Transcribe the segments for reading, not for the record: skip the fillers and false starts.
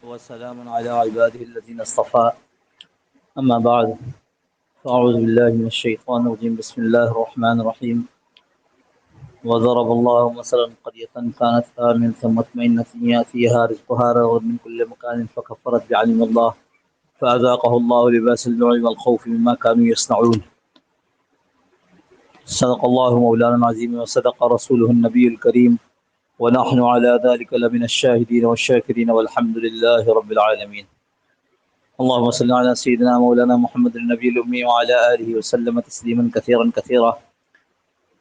وسلام على عباده الذين اصطفى أما بعد فأعوذ بالله من الشيطان الرجيم بسم الله الرحمن الرحيم وضرب الله مثلا قرية كانت آمنة مطمئنة يأتيها رزقها رغدا من كل مكان فكفرت بأنعم الله فأذاقه الله لباس الجوع والخوف مما كانوا يصنعون. صدق الله مولانا العظيم وصدق رسوله النبي الكريم ونحن على ذلك لمن الشاهدين والشاكرين والحمد لله رب العالمين. اللهم صل على سيدنا مولانا محمد النبي الأمي وعلى آله وسلم تسليما كثيرا كثيرا.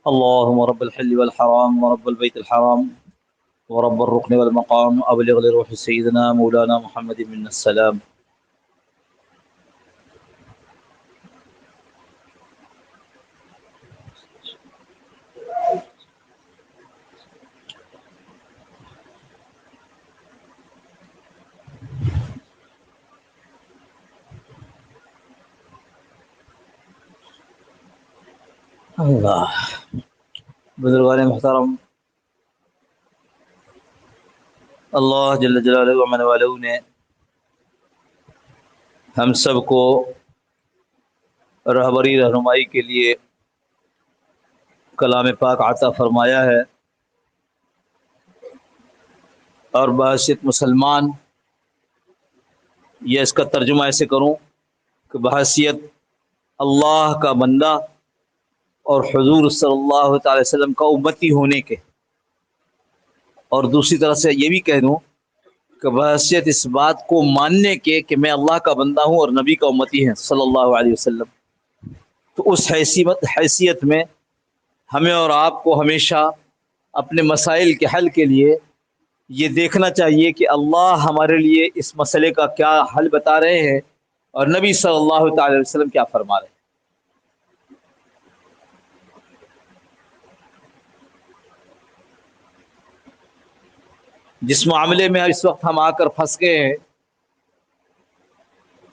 اللهم رب الحل والحرام ورب البيت الحرام ورب الركن والمقام أبلغ لروح سيدنا مولانا محمد منا السلام. اللہ بزرگان محترم، اللہ جل جلالہ و من والہ نے ہم سب کو رہبری رہنمائی کے لیے کلام پاک عطا فرمایا ہے، اور بحیثیت مسلمان، یہ اس کا ترجمہ ایسے کروں کہ بحیثیت اللہ کا بندہ اور حضور صلی اللہ تعالی وسلم کا امتی ہونے کے، اور دوسری طرح سے یہ بھی کہہ دوں کہ بحیثیت اس بات کو ماننے کے کہ میں اللہ کا بندہ ہوں اور نبی کا امتی ہے صلی اللہ علیہ وسلم. تو اس حیثیت میں ہمیں اور آپ کو ہمیشہ اپنے مسائل کے حل کے لیے یہ دیکھنا چاہیے کہ اللہ ہمارے لیے اس مسئلے کا کیا حل بتا رہے ہیں اور نبی صلی اللہ تعالی وسلم کیا فرما رہے ہیں. جس معاملے میں اس وقت ہم آ کر پھنس گئے ہیں،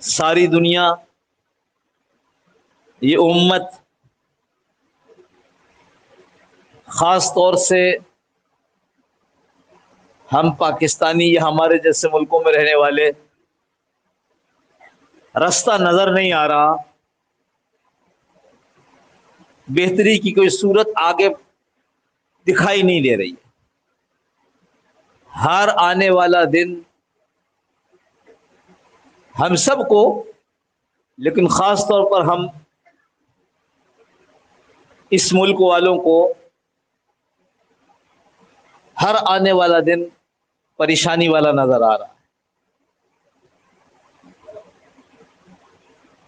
ساری دنیا، یہ امت، خاص طور سے ہم پاکستانی یا ہمارے جیسے ملکوں میں رہنے والے، راستہ نظر نہیں آ رہا، بہتری کی کوئی صورت آگے دکھائی نہیں دے رہی. ہر آنے والا دن ہم سب کو، لیکن خاص طور پر ہم اس ملک والوں کو، ہر آنے والا دن پریشانی والا نظر آ رہا ہے.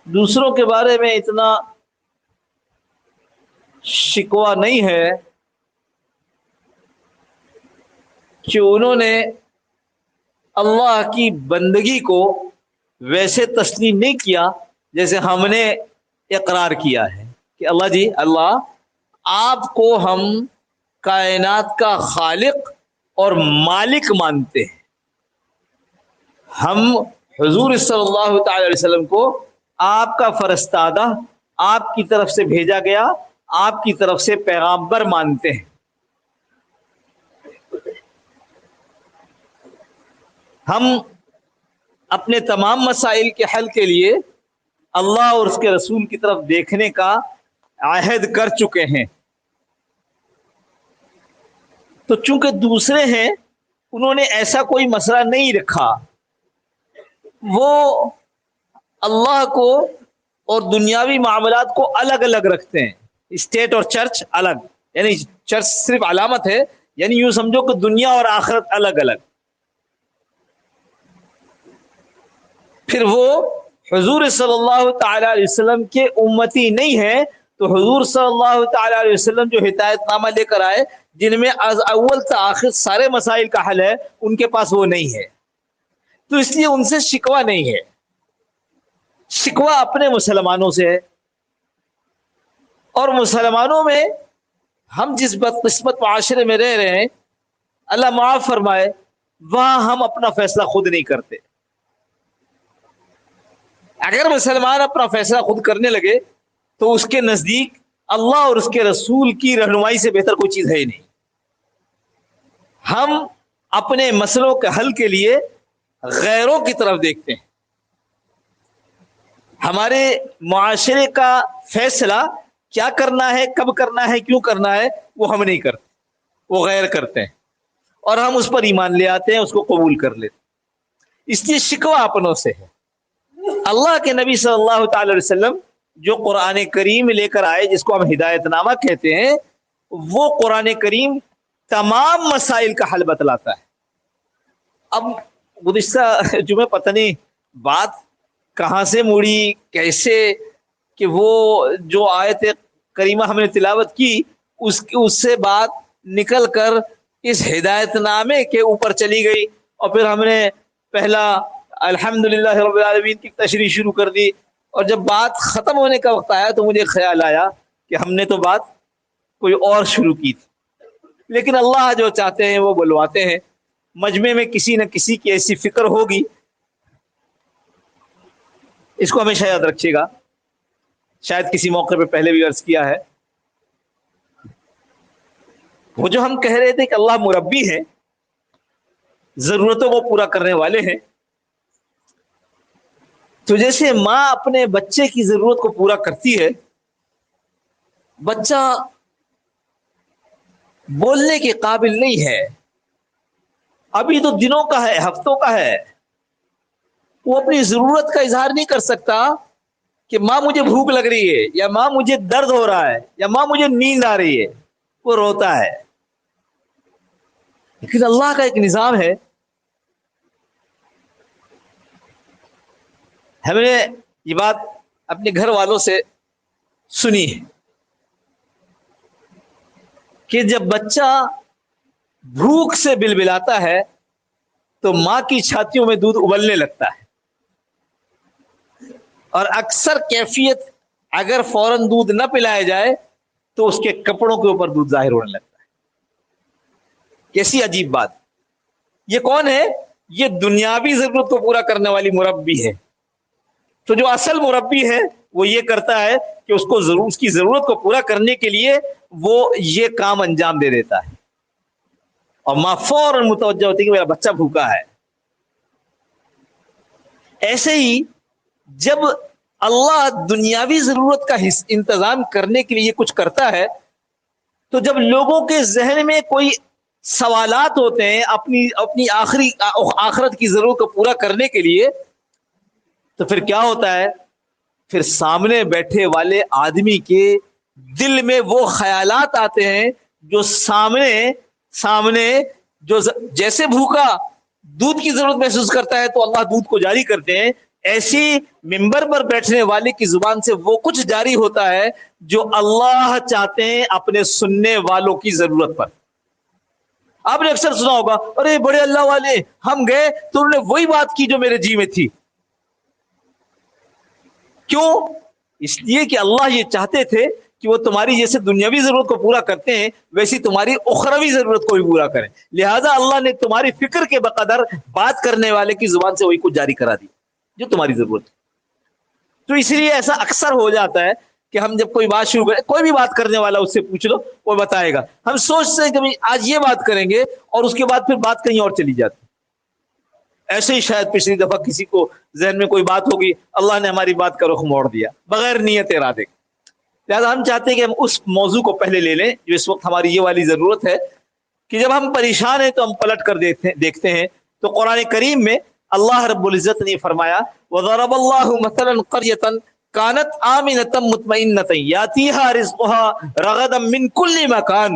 دوسروں کے بارے میں اتنا شکوہ نہیں ہے کہ انہوں نے اللہ کی بندگی کو ویسے تسلیم نہیں کیا جیسے ہم نے اقرار کیا ہے کہ اللہ جی، اللہ آپ کو ہم کائنات کا خالق اور مالک مانتے ہیں. ہم حضور صلی اللہ تعالی علیہ وسلم کو آپ کا فرستادہ، آپ کی طرف سے بھیجا گیا، آپ کی طرف سے پیغامبر مانتے ہیں. ہم اپنے تمام مسائل کے حل کے لیے اللہ اور اس کے رسول کی طرف دیکھنے کا عہد کر چکے ہیں. تو چونکہ دوسرے ہیں، انہوں نے ایسا کوئی مسئلہ نہیں رکھا، وہ اللہ کو اور دنیاوی معاملات کو الگ الگ رکھتے ہیں. اسٹیٹ اور چرچ الگ، یعنی چرچ صرف علامت ہے، یعنی یوں سمجھو کہ دنیا اور آخرت الگ الگ. پھر وہ حضور صلی اللہ تعالی علیہ وسلم کے امتی نہیں ہے، تو حضور صلی اللہ تعالی علیہ وسلم جو ہدایت نامہ لے کر آئے، جن میں از اول تا آخر سارے مسائل کا حل ہے، ان کے پاس وہ نہیں ہے. تو اس لیے ان سے شکوہ نہیں ہے، شکوہ اپنے مسلمانوں سے ہے. اور مسلمانوں میں ہم جس بدقسمت معاشرے میں رہ رہے ہیں، اللہ معاف فرمائے، وہاں ہم اپنا فیصلہ خود نہیں کرتے. اگر مسلمان اپنا فیصلہ خود کرنے لگے تو اس کے نزدیک اللہ اور اس کے رسول کی رہنمائی سے بہتر کوئی چیز ہے ہی نہیں. ہم اپنے مسئلوں کے حل کے لیے غیروں کی طرف دیکھتے ہیں. ہمارے معاشرے کا فیصلہ کیا کرنا ہے، کب کرنا ہے، کیوں کرنا ہے، وہ ہم نہیں کرتے، وہ غیر کرتے ہیں، اور ہم اس پر ایمان لے آتے ہیں، اس کو قبول کر لیتے. اس لیے شکوہ اپنوں سے ہے. اللہ کے نبی صلی اللہ تعالی علیہ وسلم جو قرآن کریم لے کر آئے، جس کو ہم ہدایت نامہ کہتے ہیں، وہ قرآن کریم تمام مسائل کا حل بتلاتا ہے. اب گزشتہ جمعہ پتہ نہیں بات کہاں سے مڑی، کیسے، کہ وہ جو آیت کریمہ ہم نے تلاوت کی اس سے بات نکل کر اس ہدایت نامے کے اوپر چلی گئی، اور پھر ہم نے پہلا الحمدللہ رب العالمین کی تشریح شروع کر دی. اور جب بات ختم ہونے کا وقت آیا تو مجھے خیال آیا کہ ہم نے تو بات کوئی اور شروع کی تھی. لیکن اللہ جو چاہتے ہیں وہ بلواتے ہیں. مجمع میں کسی نہ کسی کی ایسی فکر ہوگی، اس کو ہمیشہ یاد رکھیے گا. شاید کسی موقع پہ پہلے بھی عرض کیا ہے، وہ جو ہم کہہ رہے تھے کہ اللہ مربی ہے، ضرورتوں کو پورا کرنے والے ہیں، تو جیسے ماں اپنے بچے کی ضرورت کو پورا کرتی ہے، بچہ بولنے کے قابل نہیں ہے، ابھی تو دنوں کا ہے، ہفتوں کا ہے، وہ اپنی ضرورت کا اظہار نہیں کر سکتا کہ ماں مجھے بھوک لگ رہی ہے، یا ماں مجھے درد ہو رہا ہے، یا ماں مجھے نیند آ رہی ہے. وہ روتا ہے. لیکن اللہ کا ایک نظام ہے. ہم نے یہ بات اپنے گھر والوں سے سنی ہے کہ جب بچہ بھوک سے بلبلاتا ہے تو ماں کی چھاتیوں میں دودھ ابلنے لگتا ہے، اور اکثر کیفیت اگر فوراً دودھ نہ پلایا جائے تو اس کے کپڑوں کے اوپر دودھ ظاہر ہونے لگتا ہے. کیسی عجیب بات. یہ کون ہے؟ یہ دنیاوی ضرورت کو پورا کرنے والی مربی ہے. تو جو اصل مربی ہے وہ یہ کرتا ہے کہ اس کی ضرورت کو پورا کرنے کے لیے وہ یہ کام انجام دے دیتا ہے، اور ماں فوراً متوجہ ہوتی ہے کہ میرا بچہ بھوکا ہے. ایسے ہی جب اللہ دنیاوی ضرورت کا انتظام کرنے کے لیے کچھ کرتا ہے، تو جب لوگوں کے ذہن میں کوئی سوالات ہوتے ہیں اپنی آخرت کی ضرورت کو پورا کرنے کے لیے، تو پھر کیا ہوتا ہے؟ پھر سامنے بیٹھے والے آدمی کے دل میں وہ خیالات آتے ہیں جو سامنے جو جیسے بھوکا دودھ کی ضرورت محسوس کرتا ہے تو اللہ دودھ کو جاری کرتے ہیں، ایسی ممبر پر بیٹھنے والے کی زبان سے وہ کچھ جاری ہوتا ہے جو اللہ چاہتے ہیں اپنے سننے والوں کی ضرورت پر. آپ نے اکثر سنا ہوگا، ارے بڑے اللہ والے ہم گئے تو انہوں نے وہی بات کی جو میرے جی میں تھی. کیوں؟ اس لیے کہ اللہ یہ چاہتے تھے کہ وہ تمہاری جیسے دنیاوی ضرورت کو پورا کرتے ہیں ویسی تمہاری اخروی ضرورت کو بھی پورا کریں. لہذا اللہ نے تمہاری فکر کے بقدر بات کرنے والے کی زبان سے وہی کچھ جاری کرا دی جو تمہاری ضرورت ہے. تو اس لیے ایسا اکثر ہو جاتا ہے کہ ہم جب کوئی بات شروع کریں، کوئی بھی بات کرنے والا اس سے پوچھ لو وہ بتائے گا، ہم سوچتے ہیں کہ آج یہ بات کریں گے اور اس کے بعد پھر بات کہیں اور چلی جاتی. ایسے ہی شاید پچھلی دفعہ کسی کو ذہن میں کوئی بات ہوگی، اللہ نے ہماری بات کا رخ موڑ دیا بغیر نیت ارادے. لہٰذا ہم چاہتے ہیں کہ ہم اس موضوع کو پہلے لے لیں جو اس وقت ہماری یہ والی ضرورت ہے کہ جب ہم پریشان ہیں تو ہم پلٹ کر دیکھتے ہیں تو قرآن کریم میں اللہ رب العزت نے فرمایا وَضَرَبَ اللَّهُ مَثَلًا قَرْيَةً كَانَتْ آمِنَةً مُطْمَئِنَّةً يَأْتِيهَا رِزْقُهَا رَغَدًا مِّن كُلِّ مَكَانٍ.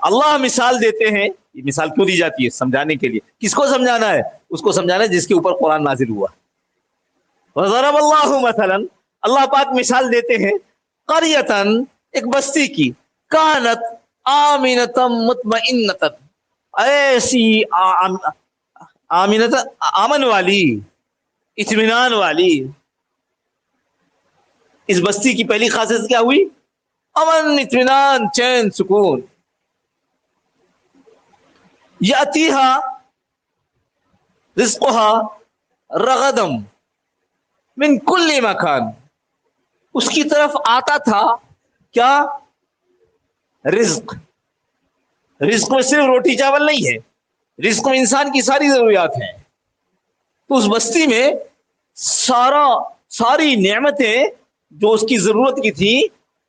اللہ مثال دیتے ہیں. یہ مثال کیوں دی جاتی ہے؟ سمجھانے کے لیے. کس کو سمجھانا ہے؟ اس کو سمجھانا ہے جس کے اوپر قرآن نازل ہوا. وَضَرَبَ اللَّهُ مَثَلًا، اللہ پاک مثال دیتے ہیں قَرْيَةً، ایک بستی کی، کانت آمنۃ مطمئنۃ، ایسی آمنۃ امن والی، اطمینان والی. اس بستی کی پہلی خاصیت کیا ہوئی؟ امن، اطمینان، چین، سکون. یاتیہا رزقہا رغدم من کل مکان، اس کی طرف آتا تھا کیا؟ رزق. رزق میں صرف روٹی چاول نہیں ہے، رزق میں انسان کی ساری ضروریات ہیں. تو اس بستی میں ساری نعمتیں جو اس کی ضرورت کی تھی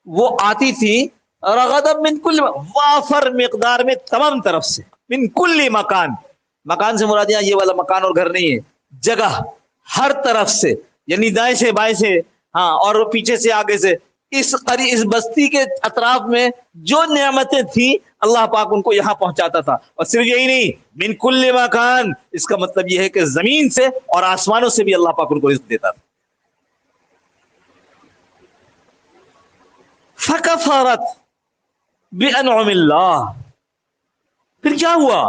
وہ آتی تھی رغدا من کل، وافر مقدار میں، تمام طرف سے. من کل مکان، مکان سے مراد یہاں یہ والا مکان اور گھر نہیں ہے، جگہ، ہر طرف سے، یعنی دائیں سے بائیں سے، ہاں، اور پیچھے سے آگے سے. اس بستی کے اطراف میں جو نعمتیں تھیں اللہ پاک ان کو یہاں پہنچاتا تھا. اور صرف یہی نہیں، من کل مکان، اس کا مطلب یہ ہے کہ زمین سے اور آسمانوں سے بھی اللہ پاک ان کو رزق دیتا تھا. فکفرت بانعم اللہ، پھر کیا ہوا؟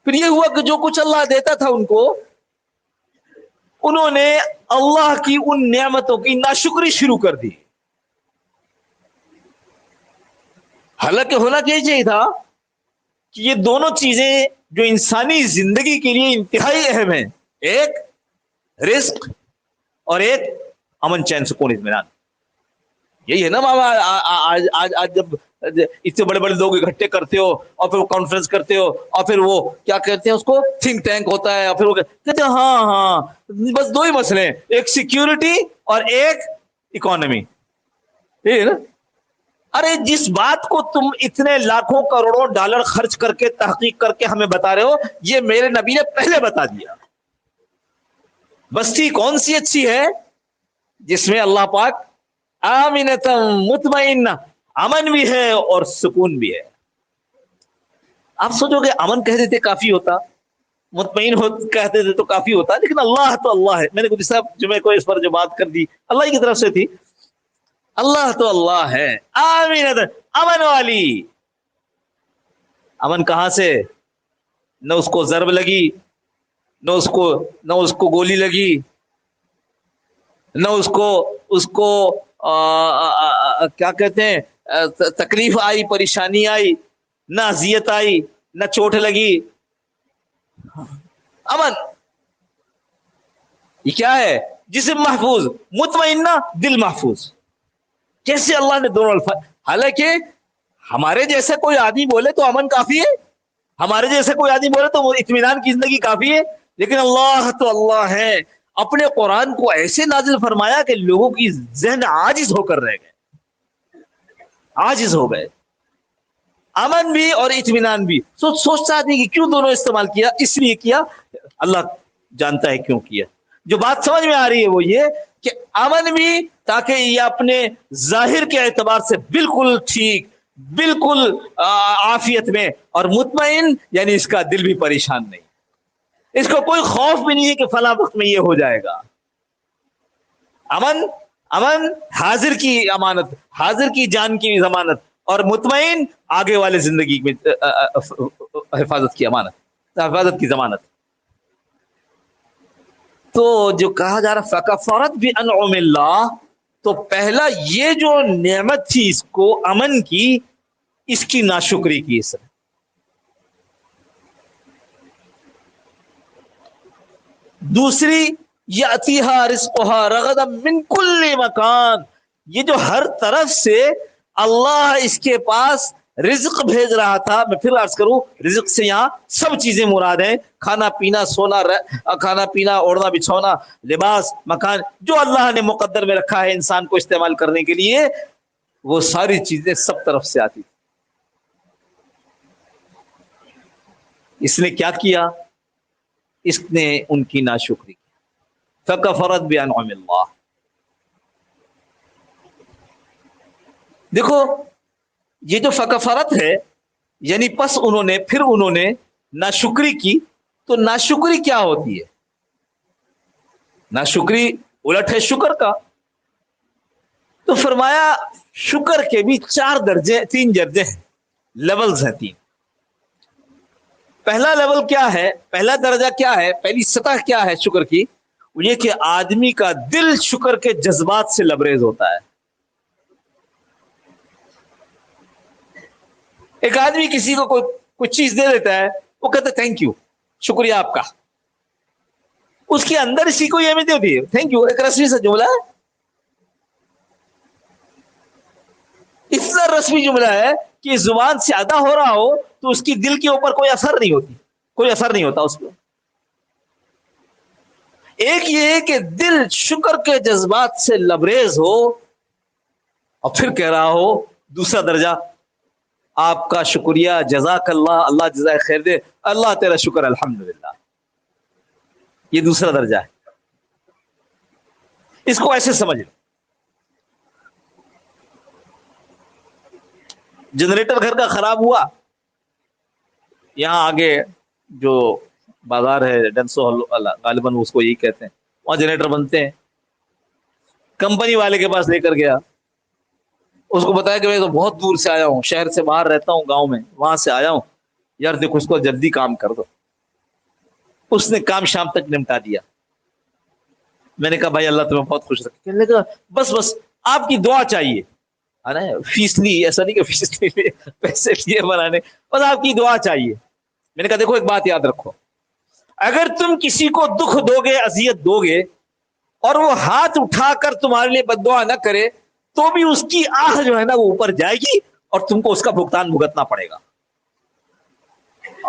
پھر یہ ہوا کہ جو کچھ اللہ دیتا تھا ان کو، انہوں نے اللہ کی ان نعمتوں کی ناشکری شروع کر دی. حالانکہ ہونا کیا چاہیے تھا کہ یہ دونوں چیزیں جو انسانی زندگی کے لیے انتہائی اہم ہیں، ایک رزق اور ایک امن چین سکون اطمینان. یہی ہے نا بابا. آج جب اتنے بڑے بڑے لوگ اکٹھے کرتے ہو اور پھر وہ کانفرنس کرتے ہو اور پھر وہ کیا کہتے ہیں اس کو، تھنک ٹینک ہوتا ہے، اور پھر وہ کہتے ہیں ہاں بس دو ہی مسئلے ہیں، ایک سیکیورٹی اور ایک اکانومی. یہ ہے نا. ارے جس بات کو تم اتنے لاکھوں کروڑوں ڈالر خرچ کر کے تحقیق کر کے ہمیں بتا رہے ہو، یہ میرے نبی نے پہلے بتا دیا. بستی کون سی اچھی ہے؟ جس میں اللہ پاک آمنتم مطمئنہ، امن بھی ہے اور سکون بھی ہے. آپ سوچو کہ امن کہہ دیتے کافی ہوتا، مطمئن کہتے تھے تو کافی ہوتا، لیکن اللہ تو اللہ ہے. میں نے گزشتہ جمعے کو اس پر جو بات کر دی اللہ ہی کی طرف سے تھی. اللہ تو اللہ ہے، آمین، امن والی. امن کہاں سے؟ نہ اس کو ضرب لگی، نہ اس کو گولی لگی، نہ اس کو کیا کہتے ہیں تکلیف آئی، پریشانی آئی، نہ اذیت آئی، نہ چوٹ لگی. امن یہ کیا ہے؟ جسم محفوظ، مطمئنہ، دل محفوظ. کیسے اللہ نے دونوں الفاظ؟ حالانکہ ہمارے جیسے کوئی آدمی بولے تو امن کافی ہے، ہمارے جیسے کوئی آدمی بولے تو اطمینان کی زندگی کافی ہے، لیکن اللہ تو اللہ ہے. اپنے قرآن کو ایسے نازل فرمایا کہ لوگوں کی ذہن عاجز ہو کر رہ گئے، عاجز ہو گئے. امن بھی اور اطمینان بھی. سوچتا آدمی کہ کیوں دونوں استعمال کیا؟ اس لیے کیا، اللہ جانتا ہے کیوں کیا. جو بات سمجھ میں آ رہی ہے وہ یہ کہ امن بھی تاکہ یہ اپنے ظاہر کے اعتبار سے بالکل ٹھیک، بالکل عافیت میں، اور مطمئن یعنی اس کا دل بھی پریشان نہیں، اس کو کوئی خوف بھی نہیں ہے کہ فلاں وقت میں یہ ہو جائے گا. امن حاضر کی امانت، حاضر کی جان کی ضمانت، اور مطمئن آگے والے زندگی میں حفاظت کی امانت، حفاظت کی ضمانت. تو جو کہا جا رہا فکفرت بانعم اللہ، تو پہلا یہ جو نعمت تھی اس کو امن کی، اس کی ناشکری کی اس نے. دوسری یاتیھا رزقھا رغدا من کل مکان، یہ جو ہر طرف سے اللہ اس کے پاس رزق بھیج رہا تھا. میں پھر عرض کروں، رزق سے یہاں سب چیزیں مراد ہیں، کھانا پینا، سونا، کھانا پینا، اوڑھنا بچھونا، لباس، مکان، جو اللہ نے مقدر میں رکھا ہے انسان کو استعمال کرنے کے لیے، وہ ساری چیزیں سب طرف سے آتی تھی. اس نے کیا کیا؟ اس نے ان کی ناشکری کی. فکفرت بانعم اللہ. دیکھو یہ جو فکفرت ہے یعنی پس انہوں نے ناشکری کی. تو ناشکری کیا ہوتی ہے؟ ناشکری الٹ ہے شکر کا. تو فرمایا شکر کے بھی 4 درجے، 3 درجے ہیں، لیولز ہیں 3. پہلا لیول کیا ہے؟ پہلا درجہ کیا ہے؟ پہلی سطح کیا ہے شکر کی؟ وہ یہ کہ آدمی کا دل شکر کے جذبات سے لبریز ہوتا ہے. ایک آدمی کسی کو کوئی چیز دے دیتا ہے، وہ کہتا ہے تھینک یو، شکریہ آپ کا. اس کے اندر اسی کو یہ اہمیت ہوتی ہے. تھینک یو ایک رسمی سا جملہ ہے، اتنا رسمی جملہ ہے کہ زبان سے ادا ہو رہا ہو تو اس کی دل کے اوپر کوئی اثر نہیں ہوتی، کوئی اثر نہیں ہوتا اس پہ۔ ایک یہ ہے کہ دل شکر کے جذبات سے لبریز ہو اور پھر کہہ رہا ہو، دوسرا درجہ، آپ کا شکریہ، جزاک اللہ، اللہ جزائے خیر دے، اللہ تیرا شکر الحمدللہ، یہ دوسرا درجہ ہے۔ اس کو ایسے سمجھ لو، جنریٹر گھر کا خراب ہوا، یہاں آگے جو بازار ہے ڈنسو غالباً اس کو یہی کہتے ہیں، وہاں جنریٹر بنتے ہیں، کمپنی والے کے پاس لے کر گیا، اس کو بتایا کہ میں تو بہت دور سے آیا ہوں، شہر سے باہر رہتا ہوں، گاؤں میں، وہاں سے آیا ہوں، یار دیکھو اس کو جلدی کام کر دو۔ اس نے کام شام تک نمٹا دیا۔ میں نے کہا بھائی اللہ تمہیں بہت خوش رکھے۔ کہنے لگا بس بس آپ کی دعا چاہیے، فیس لی، ایسا نہیں کہ فیس لی، پیسے لیے بنانے، بس آپ کی دعا چاہیے۔ میں نے کہا دیکھو ایک بات یاد رکھو، اگر تم کسی کو دکھ دو گے، اذیت دو گے، اور وہ ہاتھ اٹھا کر تمہارے لیے بد دعا نہ کرے تو بھی اس کی آہ جو ہے نا وہ اوپر جائے گی اور تم کو اس کا بھگتان بھگتنا پڑے گا۔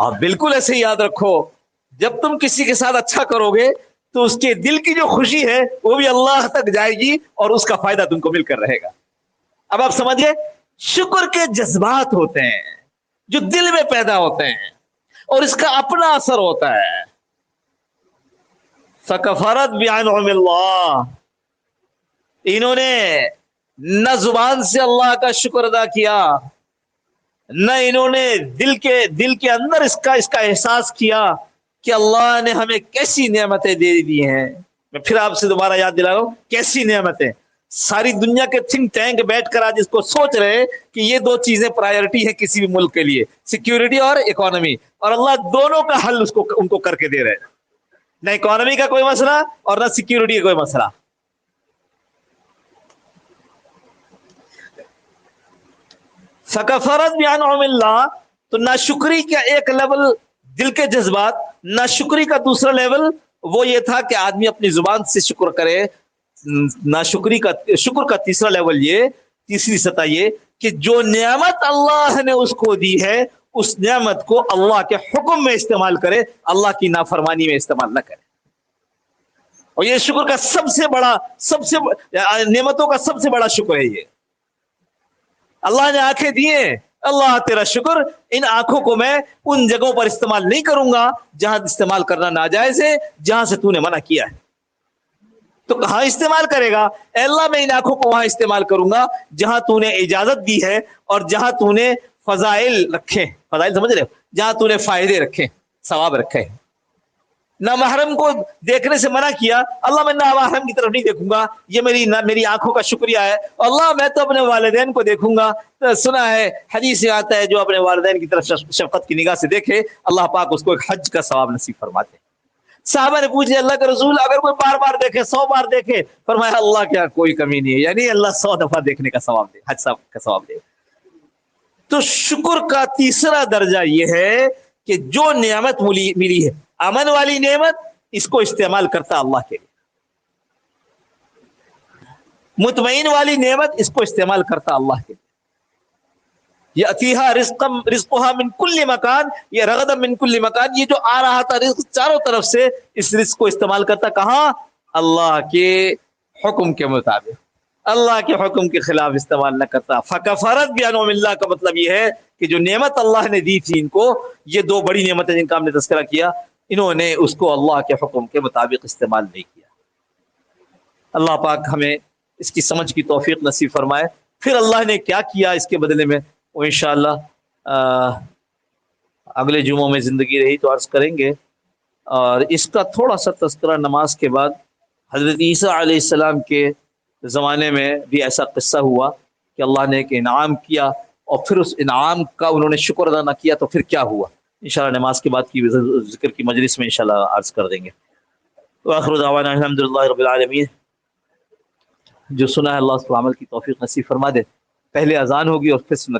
اور بالکل ایسے ہی یاد رکھو، جب تم کسی کے ساتھ اچھا کرو گے تو اس کے دل کی جو خوشی ہے وہ بھی اللہ تک جائے گی اور اس کا فائدہ تم کو مل کر رہے گا۔ اب آپ سمجھ گئے، شکر کے جذبات ہوتے ہیں جو دل میں پیدا ہوتے ہیں اور اس کا اپنا اثر ہوتا ہے۔ فکفرت بانعم اللہ، انہوں نے نہ زبان سے اللہ کا شکر ادا کیا، نہ انہوں نے دل کے اندر اس کا احساس کیا کہ اللہ نے ہمیں کیسی نعمتیں دے دی ہیں۔ میں پھر آپ سے دوبارہ یاد دلا رہا ہوں، کیسی نعمتیں۔ ساری دنیا کے تھنک ٹینک بیٹھ کر آج اس کو سوچ رہے کہ یہ دو چیزیں پرائیورٹی ہے کسی بھی ملک کے لیے، سیکیورٹی اور اکانومی، اور اللہ دونوں کا حل ان کو کر کے دے رہے ہیں۔ نہ اکانومی کا کوئی مسئلہ اور نہ سیکیورٹی کا کوئی مسئلہ۔ فکفرت بانعم اللہ، تو ناشکری کا ایک لیول دل کے جذبات، ناشکری کا دوسرا لیول وہ یہ تھا کہ آدمی اپنی زبان سے شکر کرے، ناشکری کا شکر کا تیسرا لیول یہ، تیسری سطح یہ کہ جو نعمت اللہ نے اس کو دی ہے اس نعمت کو اللہ کے حکم میں استعمال کرے، اللہ کی نافرمانی میں استعمال نہ کرے۔ اور یہ شکر کا سب سے نعمتوں کا سب سے بڑا شکر ہے یہ۔ اللہ نے آنکھیں دیے، اللہ تیرا شکر، ان آنکھوں کو میں ان جگہوں پر استعمال نہیں کروں گا جہاں استعمال کرنا ناجائز ہے، جہاں سے تو نے منع کیا ہے۔ تو کہاں استعمال کرے گا؟ اے اللہ میں ان آنکھوں کو وہاں استعمال کروں گا جہاں تو نے اجازت دی ہے اور جہاں تو نے فضائل رکھے، فضائل سمجھ رہے ہو، جہاں تو نے فائدے رکھے، ثواب رکھے۔ نہ محرم کو دیکھنے سے منع کیا، اللہ میں نہ محرم کی طرف نہیں دیکھوں گا، یہ میری آنکھوں کا شکریہ ہے۔ اللہ میں تو اپنے والدین کو دیکھوں گا، سنا ہے حدیث میں آتا ہے جو اپنے والدین کی طرف شفقت کی نگاہ سے دیکھے اللہ پاک اس کو ایک حج کا ثواب نصیب فرماتے ہیں۔ صحابہ نے پوچھا اللہ کے رسول اگر کوئی بار بار دیکھے، 100 بار دیکھے، فرمایا اللہ کیا کوئی کمی نہیں ہے، یعنی اللہ 100 دفعہ دیکھنے کا ثواب دے، حج کا ثواب دے۔ تو شکر کا تیسرا درجہ یہ ہے کہ جو نعمت ملی ہے، امن والی نعمت، اس کو استعمال کرتا اللہ کے لیے، مطمئن والی نعمت اس کو استعمال کرتا اللہ کے لیے۔ یاتیھا رزقھا من کل مکان، یہ رغدا من کل مکان، یہ جو آ رہا تھا رزق چاروں طرف سے، اس رزق کو استعمال کرتا کہاں؟ اللہ کے حکم کے مطابق، اللہ کے حکم کے خلاف استعمال نہ کرتا۔ فکفرت بانعم اللہ کا مطلب یہ ہے کہ جو نعمت اللہ نے دی تھی ان کو، یہ دو بڑی نعمتیں جن کا ہم نے تذکرہ کیا، انہوں نے اس کو اللہ کے حکم کے مطابق استعمال نہیں کیا۔ اللہ پاک ہمیں اس کی سمجھ کی توفیق نصیب فرمائے۔ پھر اللہ نے کیا کیا اس کے بدلے میں وہ انشاءاللہ اگلے جمعوں میں زندگی رہی تو عرض کریں گے۔ اور اس کا تھوڑا سا تذکرہ نماز کے بعد، حضرت عیسیٰ علیہ السلام کے زمانے میں بھی ایسا قصہ ہوا کہ اللہ نے ایک انعام کیا اور پھر اس انعام کا انہوں نے شکر ادا نہ کیا تو پھر کیا ہوا، انشاءاللہ نماز کے بعد کی ذکر کی مجلس میں انشاءاللہ عرض کر دیں گے۔ وآخر دعوانا الحمدللہ رب العالمین۔ جو سنا ہے اللہ اس کو عمل کی توفیق نصیب فرما دے۔ پہلے اذان ہوگی اور پھر سنت